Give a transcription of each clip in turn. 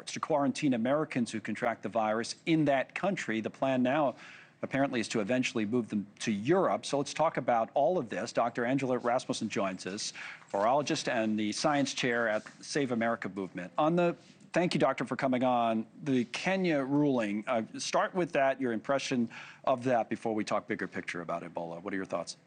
efforts to quarantine Americans who contract the virus in that country. The plan now apparently is to eventually move them to Europe. So let's talk about all of this. Dr. Angela Rasmussen joins us, virologist and the science chair at the Save America movement. Thank you, doctor, for coming on. The Kenya ruling, start with that, your impression of that before we talk bigger picture about Ebola. What are your thoughts?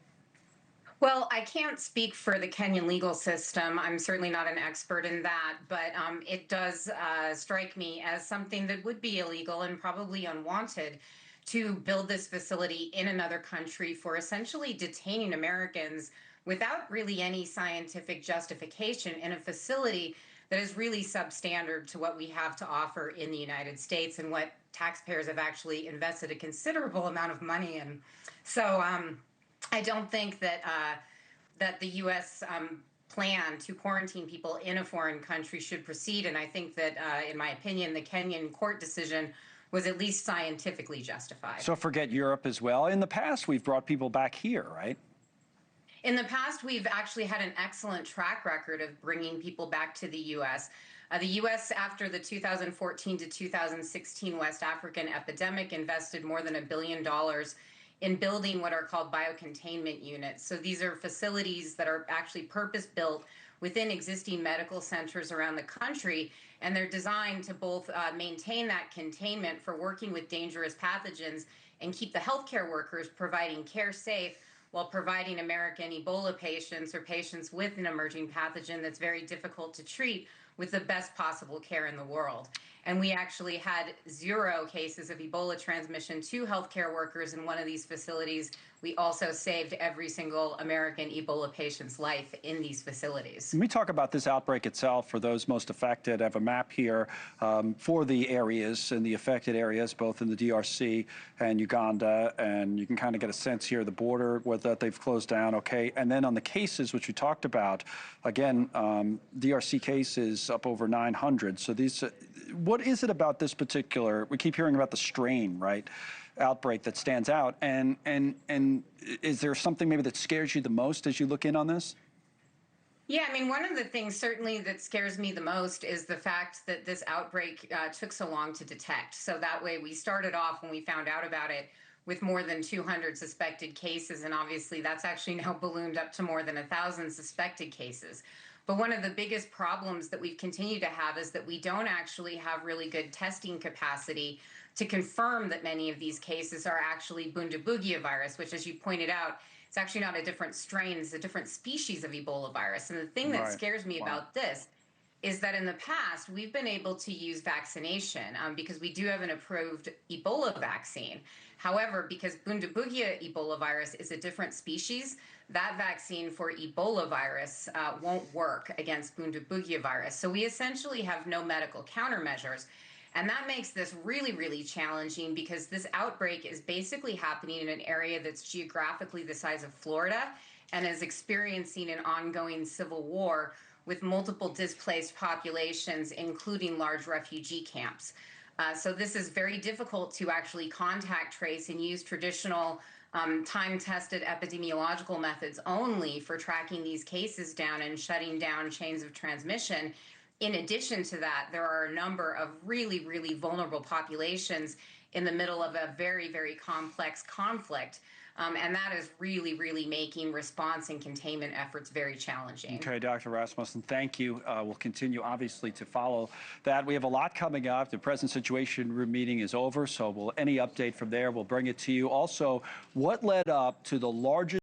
Well, I can't speak for the Kenyan legal system. I'm certainly not an expert in that, but it does strike me as something that would be illegal and probably unwanted to build this facility in another country for essentially detaining Americans without really any scientific justification in a facility that is really substandard to what we have to offer in the United States and what taxpayers have actually invested a considerable amount of money in. So I don't think that that the U.S. Plan to quarantine people in a foreign country should proceed. And I think that, in my opinion, the Kenyan court decision was at least scientifically justified. So forget Europe as well. In the past, we've brought people back here, right? In the past, we've actually had an excellent track record of bringing people back to the U.S. The U.S., after the 2014 to 2016 West African epidemic, invested more than $1 billion in building what are called biocontainment units. So these are facilities that are actually purpose-built within existing medical centers around the country, and they're designed to both maintain that containment for working with dangerous pathogens and keep the healthcare workers providing care safe while providing American Ebola patients or patients with an emerging pathogen that's very difficult to treat with the best possible care in the world. And we actually had 0 cases of Ebola transmission to healthcare workers in one of these facilities. We also saved every single American Ebola patient's life in these facilities. Let me talk about this outbreak itself for those most affected. I have a map here for the areas and the affected areas, both in the DRC and Uganda. And you can kind of get a sense here, the border, that they've closed down, okay? And then on the cases, which we talked about, again, DRC cases up over 900. So these, what is it about this particular, we keep hearing about the strain, right? Outbreak that stands out, and is there something maybe that scares you the most as you look in on this? Yeah, I mean, one of the things certainly that scares me the most is the fact that this outbreak took so long to detect. So that way we started off when we found out about it with more than 200 suspected cases, and obviously that's actually now ballooned up to more than 1,000 suspected cases. But one of the biggest problems that we've continued to have is that we don't actually have really good testing capacity to confirm that many of these cases are actually Bundabugia virus, which, as you pointed out, is actually not a different strain, it's a different species of Ebola virus. And the thing that scares me about this is that in the past, we've been able to use vaccination because we do have an approved Ebola vaccine. However, because Bundabugia Ebola virus is a different species, that vaccine for Ebola virus won't work against Bundabugia virus. So we essentially have no medical countermeasures. And that makes this really, really challenging because this outbreak is basically happening in an area that's geographically the size of Florida and is experiencing an ongoing civil war with multiple displaced populations, including large refugee camps. So this is very difficult to actually contact trace and use traditional time-tested epidemiological methods only for tracking these cases down and shutting down chains of transmission. In addition to that, there are a number of really, really vulnerable populations in the middle of a very, very complex conflict. And that is really, really making response and containment efforts very challenging. Okay, Dr. Rasmussen, thank you. We'll continue, obviously, to follow that. We have a lot coming up. The President Situation Room meeting is over, so any update from there, we'll bring it to you. Also, what led up to the largest